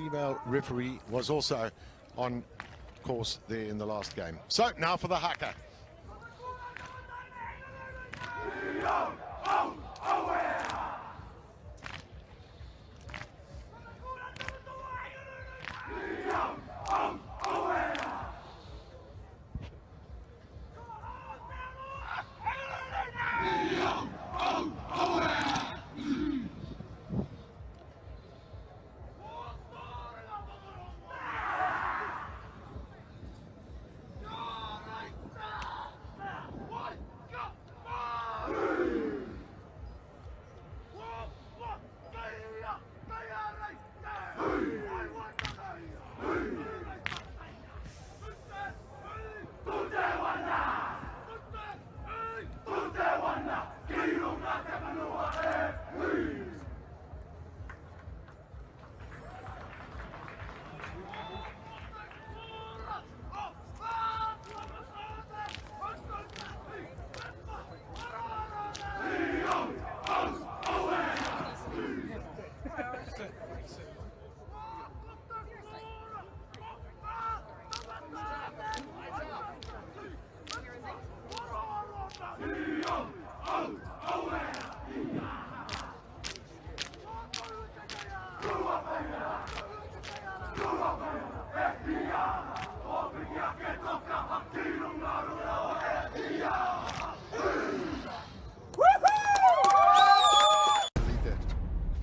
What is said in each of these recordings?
female referee was also on course there in the last game. So now for the haka.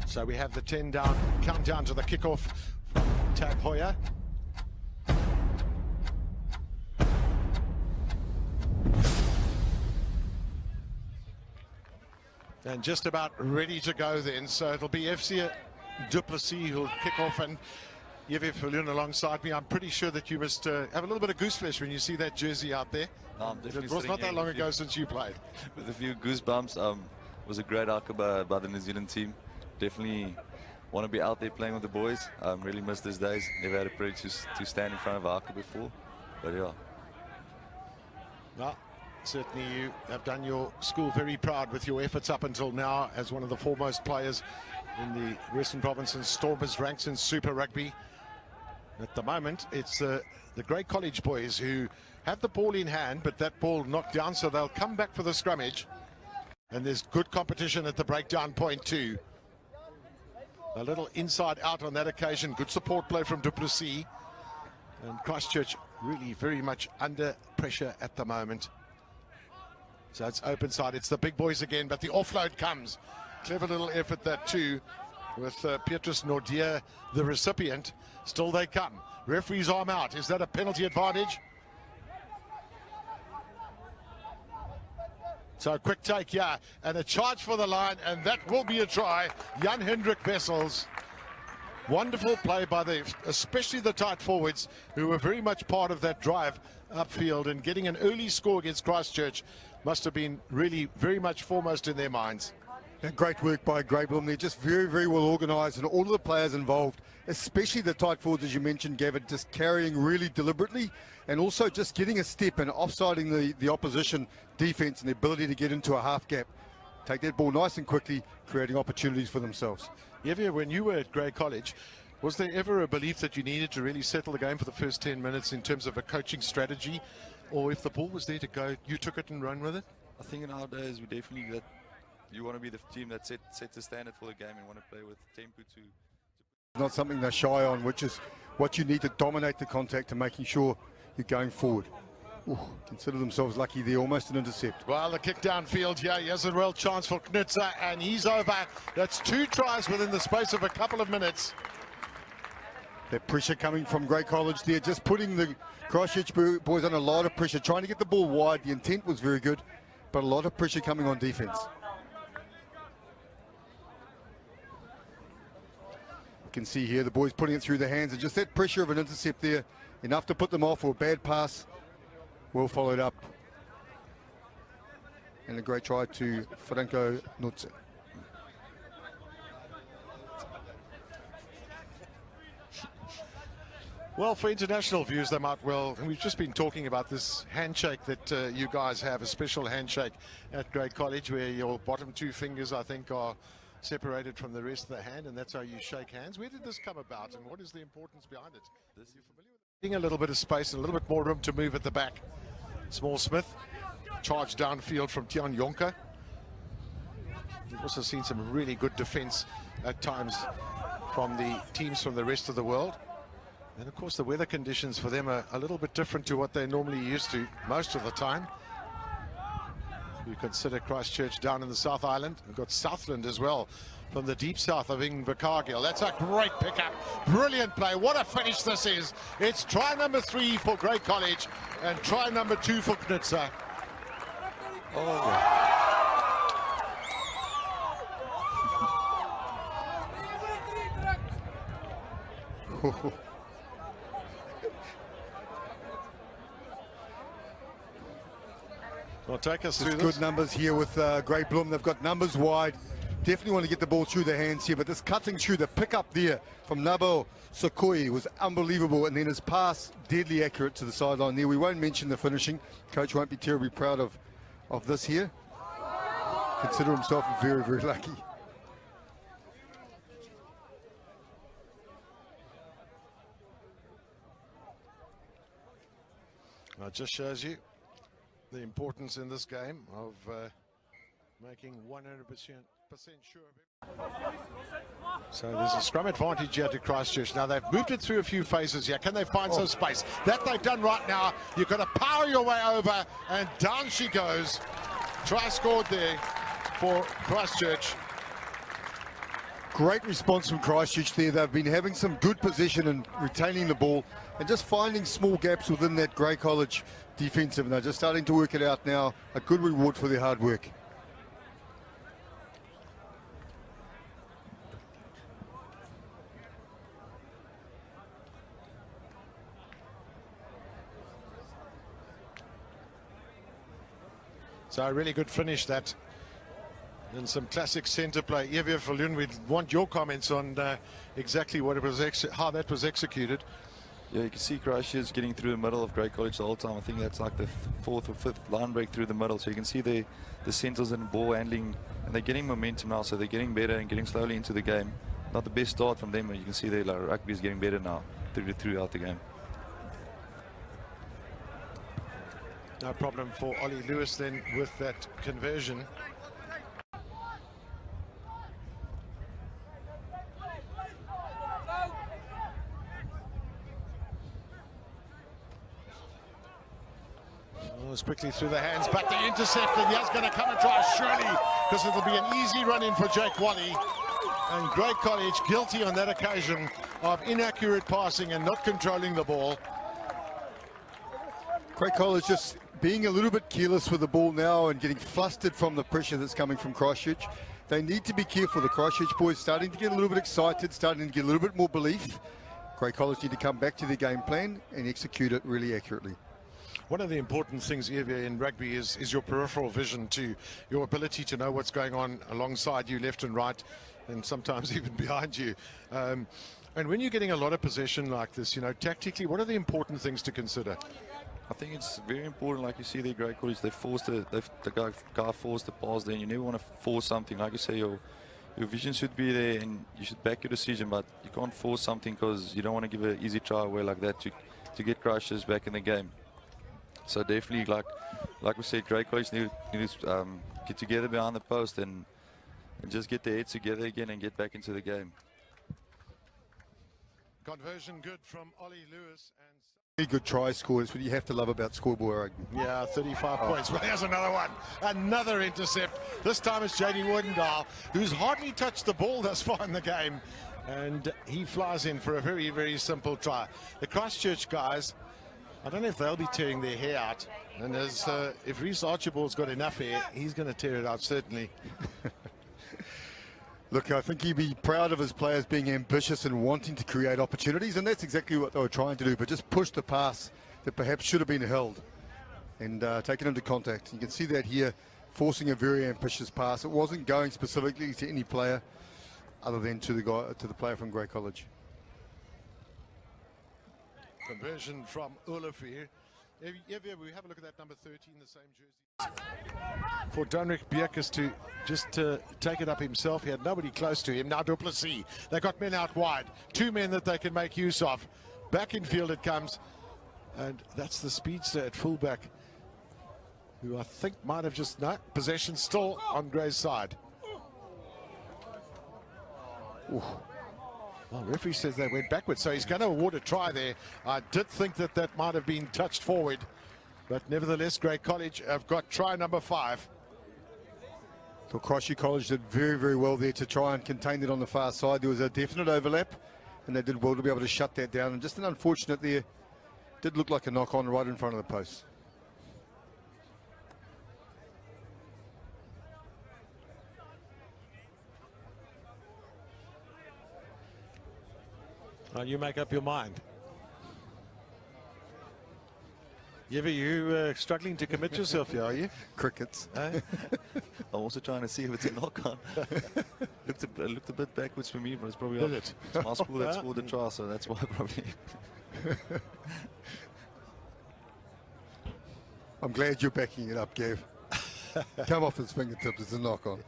So we have the 10 down, countdown to the kickoff from Tab Hoyer. And just about ready to go then. So it'll be FC PLESSIS who'll kick off, and Yves Falun alongside me. I'm pretty sure that you must have a little bit of gooseflesh when you see that jersey out there. No, it was not that long ago since you played. With a few goosebumps. It was a great outcome by the New Zealand team. Definitely want to be out there playing with the boys. Really miss these days. Never had a privilege to stand in front of Aka before. But yeah. Well, certainly you have done your school very proud with your efforts up until now as one of the foremost players in the Western Province and Stormers ranks in Super Rugby. At the moment, it's the Grey College boys who have the ball in hand, but that ball knocked down, so they'll come back for the scrummage. And there's good competition at the breakdown point too. A little inside out on that occasion. Good support play from PLESSIS. And Christchurch really very much under pressure at the moment. So it's open side. It's the big boys again, but the offload comes. Clever little effort that too, with Petrus Nordier, the recipient. Still they come. Referee's arm out. Is that a penalty advantage? So a quick take, yeah, and a charge for the line, and that will be a try. Jan Hendrik Wessels. Wonderful play by especially the tight forwards, who were very much part of that drive upfield, and getting an early score against Christchurch must have been really very much foremost in their minds. And great work by Greyblum. They're just very, very well organised, and all of the players involved, especially the tight forwards, as you mentioned, Gavin, just carrying really deliberately, and also just getting a step and offsiding the opposition defence, and the ability to get into a half gap, take that ball nice and quickly, creating opportunities for themselves. Evia, when you were at Grey College, was there ever a belief that you needed to really settle the game for the first 10 minutes in terms of a coaching strategy, or if the ball was there to go, you took it and ran with it? I think nowadays we definitely that you want to be the team that sets the standard for the game and want to play with tempo to not something they're shy on, which is what you need to dominate the contact and making sure you're going forward. Ooh, consider themselves lucky there, almost an intercept. Well, the kick downfield here, he has a real chance for Knutzer, and he's over. That's 2 tries within the space of a couple of minutes. That pressure coming from Grey College there, just putting the Christchurch boys under a lot of pressure, trying to get the ball wide. The intent was very good, but a lot of pressure coming on defence. You can see here the boys putting it through their hands, and just that pressure of an intercept there, enough to put them off, or a bad pass, well followed up. And a great try to Franco Knutzer. Well, for international views, they might well, and we've just been talking about this handshake that you guys have, a special handshake at Grey College, where your bottom 2 fingers, I think, are separated from the rest of the hand, and that's how you shake hands. Where did this come about, and what is the importance behind it? Are you familiar with it? Getting a little bit of space and a little bit more room to move at the back. Small Smith, charge downfield from Tian Jonker. We've also seen some really good defense at times from the teams from the rest of the world. And of course the weather conditions for them are a little bit different to what they're normally used to most of the time. You consider Christchurch down in the South Island. We've got Southland as well from the deep south of Invercargill. That's a great pickup. Brilliant play. What a finish this is. It's try number 3 for Grey College and try number 2 for Knutzer. Oh. Well, take us through good numbers here with Great Bloom. They've got numbers wide. Definitely want to get the ball through their hands here, but this cutting through, the pick up there from Nabo Sokoi was unbelievable, and then his pass deadly accurate to the sideline there. We won't mention the finishing. Coach won't be terribly proud of this here. Consider himself very, very lucky. It just shows you the importance in this game of making 100% sure of it. So there's a scrum advantage here to Christchurch. Now they've moved it through a few phases here. Can they find some space? That they've done right now. You've got to power your way over, and down she goes. Try scored there for Christchurch. Great response from Christchurch there. They've been having some good position and retaining the ball and just finding small gaps within that Grey College defensive, and they're just starting to work it out now. A good reward for their hard work. So a really good finish that. And some classic centre play. Evie Falun, we'd want your comments on exactly what it was, how that was executed. Yeah, you can see Christchurch getting through the middle of Grey College the whole time. I think that's like the 4th or 5th line break through the middle. So you can see the centres and ball handling, and they're getting momentum now. So they're getting better and getting slowly into the game. Not the best start from them, but you can see their rugby is getting better now throughout the game. No problem for Ollie Lewis then with that conversion. Quickly through the hands, but the intercept, and he's going to come and try surely, because it'll be an easy run in for Jake Whalley. And Grey College guilty on that occasion of inaccurate passing and not controlling the ball. Grey College just being a little bit careless with the ball now and getting flustered from the pressure that's coming from Christchurch. They need to be careful. The Christchurch boys starting to get a little bit excited, starting to get a little bit more belief. Grey College need to come back to their game plan and execute it really accurately. One of the important things, Evie, in rugby is your peripheral vision, to your ability to know what's going on alongside you, left and right, and sometimes even behind you. And when you're getting a lot of possession like this, you know, tactically, what are the important things to consider? I think it's very important, like you see the Grey College, the guy forced the pass there, and you never want to force something. Like you say, your vision should be there, and you should back your decision, but you can't force something because you don't want to give an easy try away like that to get Christchurch back in the game. So definitely, like we said, Grey College need to get together behind the post and just get their heads together again and get back into the game. Conversion good from Ollie Lewis. And Very good try score. That's what you have to love about scoreboard rugby. yeah, 35 points. Well, here's another one. Another intercept. This time it's JD ODENDAL, who's hardly touched the ball thus far in the game. And he flies in for a very, very simple try. The Christchurch guys, I don't know if they'll be tearing their hair out. And if Reece Archibald's got enough hair, he's going to tear it out, certainly. Look, I think he'd be proud of his players being ambitious and wanting to create opportunities, and that's exactly what they were trying to do, but just push the pass that perhaps should have been held and taken into contact. You can see that here, forcing a very ambitious pass. It wasn't going specifically to any player other than to the player from Grey College. Conversion from OLIVIER. Ever we have a look at that number 13, the same jersey. For Donrick Bierkes to just take it up himself. He had nobody close to him. Now PLESSIS. They got men out wide. 2 men that they can make use of. Back in field it comes. And that's the speedster at fullback, who I think might have just, no, possession still on Gray's side. Ooh. Well, referee says they went backwards, so he's going to award a try there. I did think that that might have been touched forward, but nevertheless, Grey College have got try number 5. So Christchurch College did very, very well there to try and contain it on the far side. There was a definite overlap, and they did well to be able to shut that down. And just an unfortunate there, did look like a knock-on right in front of the post. Well, you make up your mind. You struggling to commit yourself here, are you? Crickets. I'm also trying to see if it's a knock-on. looked a bit backwards for me, but it's probably Did it? It's my school that scored the try, so that's why probably. I'm glad you're backing it up, Gav. Come off his fingertips, it's a knock-on.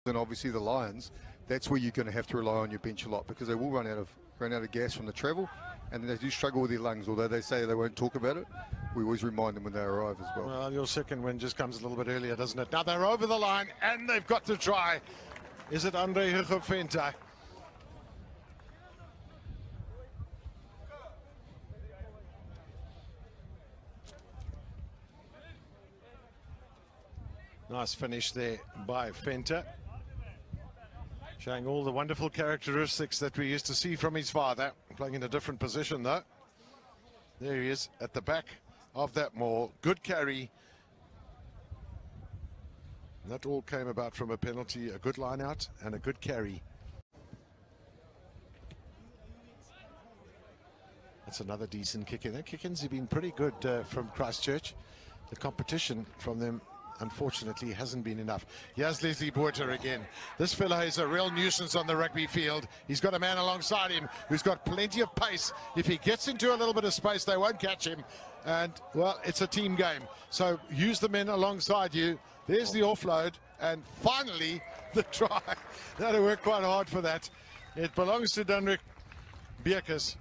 And obviously the Lions, that's where you're going to have to rely on your bench a lot, because they will run out of gas from the travel, and they do struggle with their lungs. Although they say they won't talk about it, we always remind them when they arrive as well. Well, your second win just comes a little bit earlier, doesn't it? Now they're over the line and they've got to try. Is it Andre Hugofenta? Nice finish there by Fenta, showing all the wonderful characteristics that we used to see from his father. Playing in a different position though. There he is at the back of that maul. Good carry. And that all came about from a penalty, a good line out and a good carry. That's another decent kick in. Their kick-ins have been pretty good from Christchurch. The competition from them, unfortunately, hasn't been enough. Here's Leslie Boerter again. This fella is a real nuisance on the rugby field. He's got a man alongside him who's got plenty of pace. If he gets into a little bit of space, they won't catch him. And, well, it's a team game. So use the men alongside you. There's the offload. And finally, the try. They had to work quite hard for that. It belongs to Donrick Bierkes.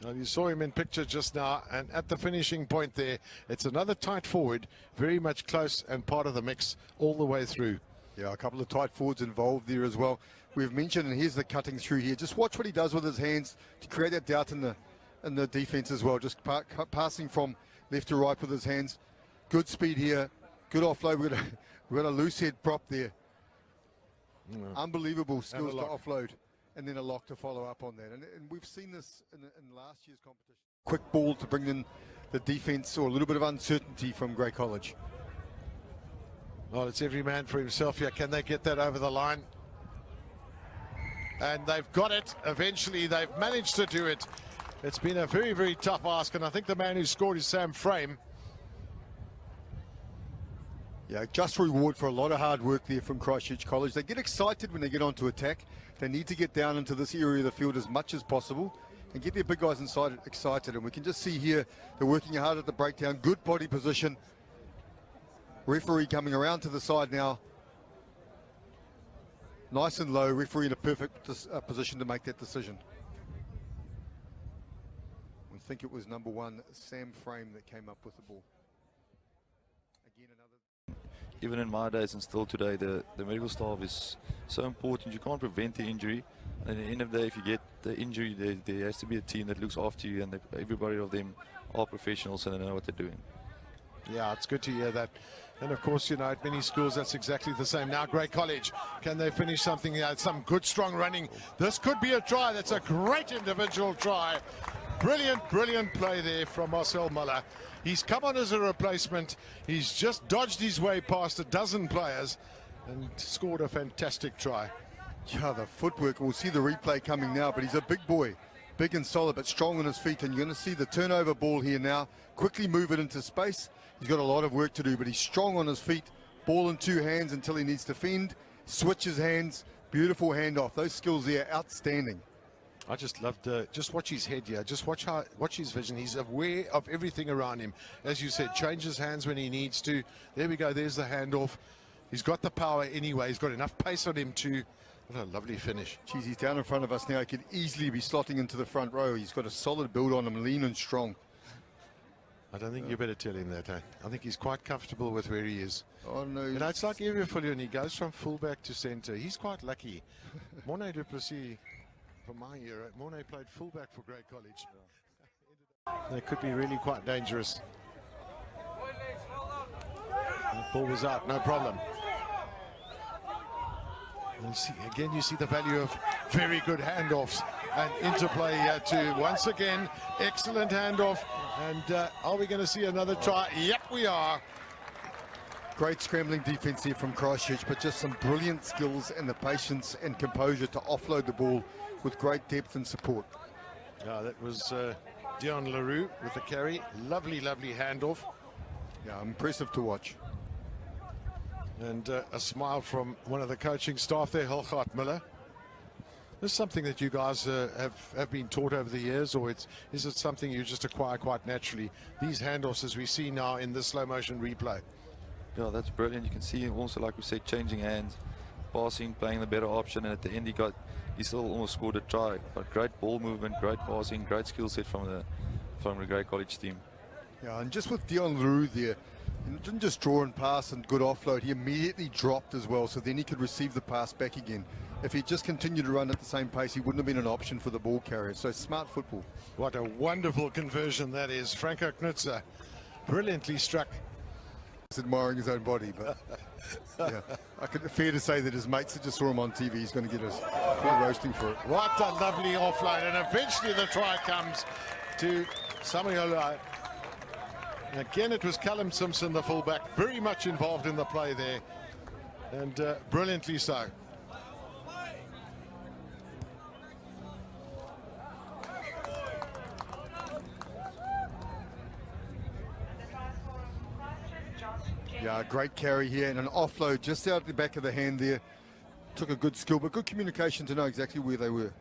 Well, you saw him in picture just now, and at the finishing point there, it's another tight forward, very much close and part of the mix all the way through. Yeah, a couple of tight forwards involved there as well. We've mentioned, and here's the cutting through here. Just watch what he does with his hands to create that doubt in the defense as well. Just passing from left to right with his hands. Good speed here, good offload. We've got a loose head prop there. Unbelievable skills to offload. And then a lock to follow up on that. And we've seen this in last year's competition. Quick ball to bring in the defense, or a little bit of uncertainty from Grey College. Well, it's every man for himself here. Can they get that over the line? And they've got it. Eventually, they've managed to do it. It's been a very, very tough ask. And I think the man who scored is Sam Frame. Yeah, just reward for a lot of hard work there from Christchurch College. They get excited when they get onto attack. They need to get down into this area of the field as much as possible and get their big guys inside excited. And we can just see here, they're working hard at the breakdown. Good body position. Referee coming around to the side now. Nice and low. Referee in a perfect position to make that decision. I think it was number 1, Sam Frame, that came up with the ball. Again, another... Even in my days and still today, the medical staff is so important. You can't prevent the injury. And at the end of the day, if you get the injury, there has to be a team that looks after you, and everybody of them are professionals and they know what they're doing. Yeah, it's good to hear that. And of course, you know, at many schools, that's exactly the same. Now, Grey College, can they finish something? Some good, strong running. This could be a try. That's a great individual try. Brilliant, brilliant play there from Marcel Muller. He's come on as a replacement. He's just dodged his way past a dozen players and scored a fantastic try. Yeah, the footwork, we'll see the replay coming now, but he's a big boy. Big and solid, but strong on his feet, and you're going to see the turnover ball here now. Quickly move it into space. He's got a lot of work to do, but he's strong on his feet. Ball in two hands until he needs to fend. Switches hands. Beautiful handoff. Those skills there, outstanding. I just loved, just watch his head here. Just watch his vision. He's aware of everything around him. As you said, changes hands when he needs to. There we go. There's the handoff. He's got the power anyway. He's got enough pace on him to. What a lovely finish. Geez, he's down in front of us now. He could easily be slotting into the front row. He's got a solid build on him, lean and strong. I don't think you better tell him that, eh? I think he's quite comfortable with where he is. Oh, no. You know, it's like Evier, he goes from fullback to centre. He's quite lucky. Mornay du Plessis, from my era, Mornay played fullback for Grey College. They could be really quite dangerous. The ball was out, no problem. And see, again, you see the value of very good handoffs and interplay here too. Once again, excellent handoff. And are we going to see another try? Yep, we are. Great scrambling defense here from Christchurch, but just some brilliant skills and the patience and composure to offload the ball with great depth and support. Yeah, that was Dion Leroux with the carry. Lovely, lovely handoff. Yeah, impressive to watch. And a smile from one of the coaching staff there, Hilgard Miller. This is something that you guys have been taught over the years, or is it something you just acquire quite naturally? These handoffs, as we see now in this slow motion replay. Yeah, that's brilliant. You can see him also, like we said, changing hands, passing, playing the better option, and at the end he still almost scored a try. But great ball movement, great passing, great skill set from the Grey College team. Yeah, and just with Dion Leroux there, he didn't just draw and pass and good offload, he immediately dropped as well, so then he could receive the pass back again. If he just continued to run at the same pace, he wouldn't have been an option for the ball carrier. So smart football. What a wonderful conversion that is. Franco Knutzer, brilliantly struck. He's admiring his own body, but yeah, fair to say that his mates that just saw him on TV, he's going to get us full roasting for it. What a lovely offload, and eventually the try comes to Samuel. Again, it was Callum Simpson, the fullback, very much involved in the play there, and brilliantly so. Yeah, great carry here and an offload just out the back of the hand there. Took a good skill, but good communication to know exactly where they were.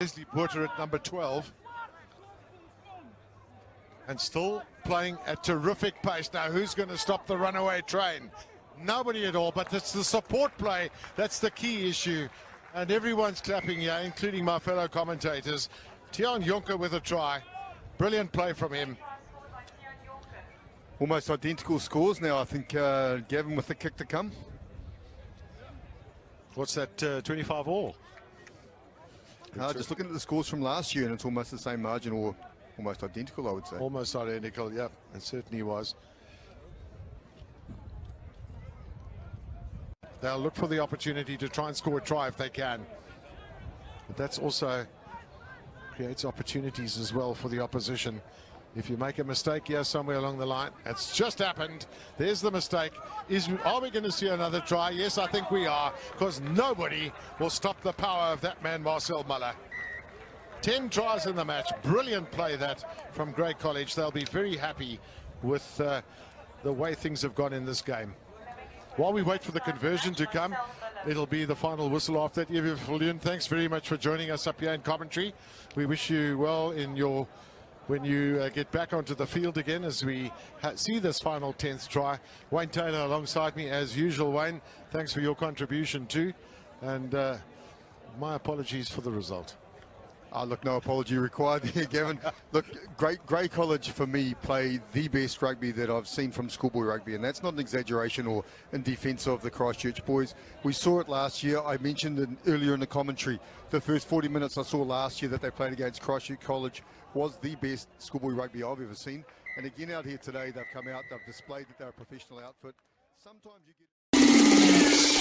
Leslie Porter at number 12. And still playing at terrific pace. Now, who's going to stop the runaway train? Nobody at all, but it's the support play. That's the key issue. And everyone's clapping here, including my fellow commentators. Tiaan Jonker with a try. Brilliant play from him. Almost identical scores now, I think, Gavin, with the kick to come. What's that, 25 all? Just looking at the scores from last year, and it's almost the same margin, or almost identical, I would say. Almost identical, yep, it certainly was. They'll look for the opportunity to try and score a try if they can. But that's also creates opportunities as well for the opposition. If you make a mistake here somewhere along the line, it's just happened. There's the mistake. Are we going to see another try? Yes, I think we are, because nobody will stop the power of that man, Marcel Muller. 10 tries in the match. Brilliant play that from Grey College. They'll be very happy with the way things have gone in this game. While we wait for the conversion to come, it'll be the final whistle after that. Evier, thanks very much for joining us up here in commentary. We wish you well in your when you get back onto the field again as we see this final 10th try. Wayne Taylor alongside me as usual. Wayne, thanks for your contribution too, and my apologies for the result. Look, no apology required there, Gavin. Look, Grey College for me play the best rugby that I've seen from schoolboy rugby, and that's not an exaggeration or in defence of the Christchurch boys. We saw it last year. I mentioned earlier in the commentary, the first 40 minutes I saw last year that they played against Christchurch College was the best schoolboy rugby I've ever seen. And again out here today, they've come out, they've displayed that they're a professional outfit. Sometimes you get...